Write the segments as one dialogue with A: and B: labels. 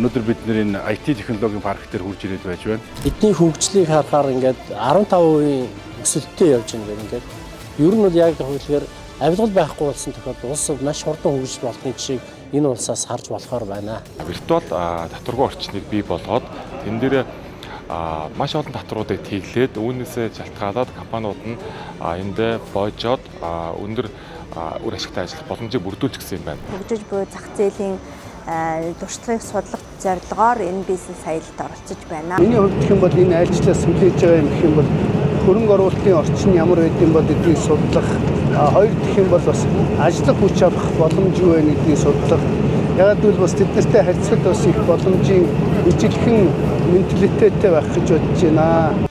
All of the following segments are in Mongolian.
A: Өнөөдөр бид нэр энэ IT технологийн парк дээр хурж ирээд байж байна.
B: Эдний хөгжлийг харахаар ингээд 15% өсөлттэй явж байгаа ингээд. Ер нь бол яг хөвлөөр авилгал байхгүй болсон тохиолдолд улс маш хурдан хөгжиж болтын жишээг энэ улсаас харж болохоор байна.
C: Виртуал татваргүй орчныг бий болгоод тэн дээр маш олон татваруудыг тиглээд үүнээсээ шалтгаалаад компаниуд нь эндээ боожоод өндөр үр ашигтай ажиллах боломжийг бүрдүүлж гисэн юм байна.
D: Хөгжиж буй зах зээлийн туршлагыг судлах зорилгоор энэ бизнес аялалд оролцож байна.
E: Миний хувьд гэх юм бол энэ айлчлалаас сүлээж байгаа юм гэх юм бол хөрөнгө оруулалтын орчин ямар байдсан бол эдийг судлах, хоёр гэх юм бол бас ажлах хүч авах боломж юу вэ гэдгийг судлах. Яг л бас тэднэртэй харьцуулт бас их боломжийн ижилхэн менталитеттэй байх гэж бодож байна.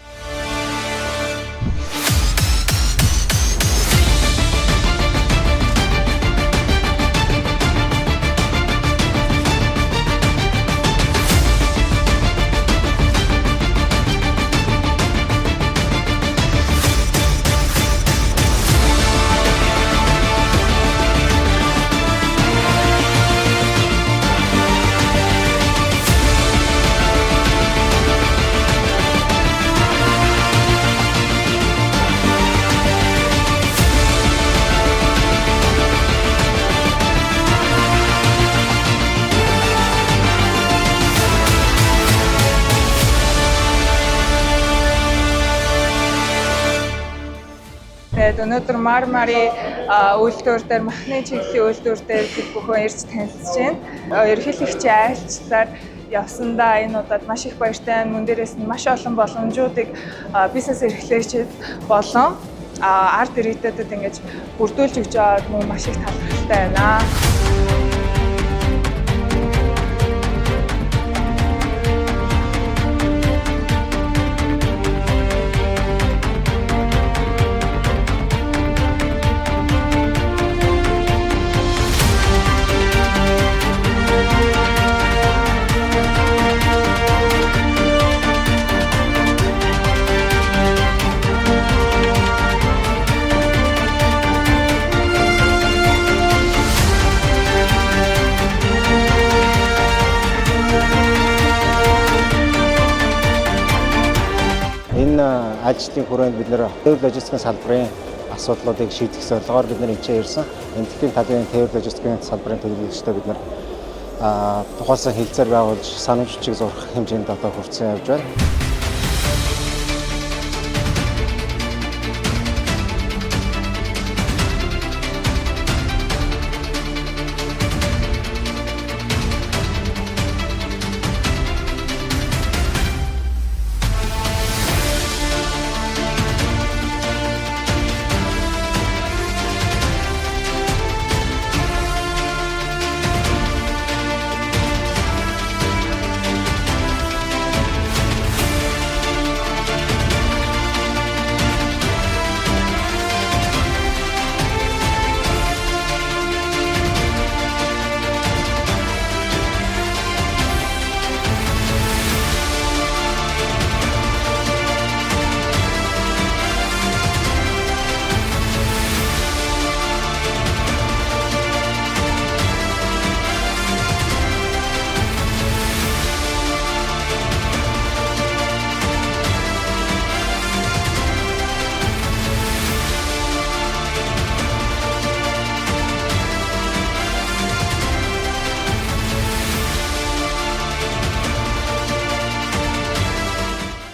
F: Өнөөдөр Мармари үйлдвэр дээр махны чиглэлийн үйлдвэр дээр бүхэн ирж танилцж байна. Ерөнхийлөгчийн айлчлалаар явсандаа энэ удаад маш их баяртай. Мөн дээрээс нь маш олон боломжуудыг бизнес эрхлэгчид болон арт иргэдэд ингэж бүрдүүлж өгч байгаа нь маш их талархалтай байна.
G: Ажлын хүрээнд бид нэр тээвэр логистикийн салбарын асуудлуудыг шийдэх зорилгоор бид нар энэ ирсэн. Энэтхгийн талын тээвэр логистикийн салбарын төлөөлөгчтэй бид нар тухайлсан хэлцээр байгуулж санамжчиг зурх хэмжээнд одоо хүрсэн явж байна.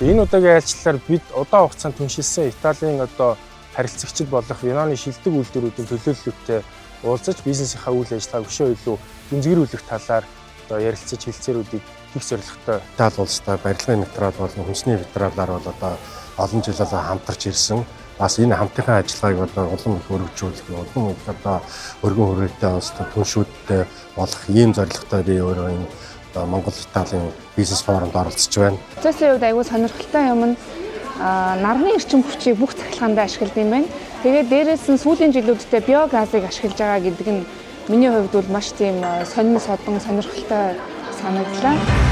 B: Энэ удаагийн айлчлалаар бид удаан хугацаанд түншилсэн Италийн харилцагчид болох Виноны шилдэг үйлдвэрүүдийн төлөөлөлтөд уулзаж бизнесийнхаа үйл ажиллагааг өшөө илүү гүнзгийрүүлэх талаар ярилцаж хэлцээрүүдийг хийх зорилготой.
G: Итали улстай барилгын материал болон хүнсний материалаар бол олон жил хамтарч ирсэн. Бас энэ хамтын ажиллагааг улам их өргөжүүлэх, улам их өргөн хүрээтэй улстай түншүүдтэй болох ийм зорилготой би өөрөө энэ Монгол Италийн бизнес форумд оролцож байна.
H: Процессын үед аягүй сонирхолтой юм нь нарны эрчим хүчийг бүх цахилгаанд ашигладаг юм байна. Тэгээд дээрээс нь сүүлийн жилүүддээ биогазыг ашиглаж байгаа гэдэг нь миний хувьд бол маш тийм сонин содон сонирхолтой санагдлаа.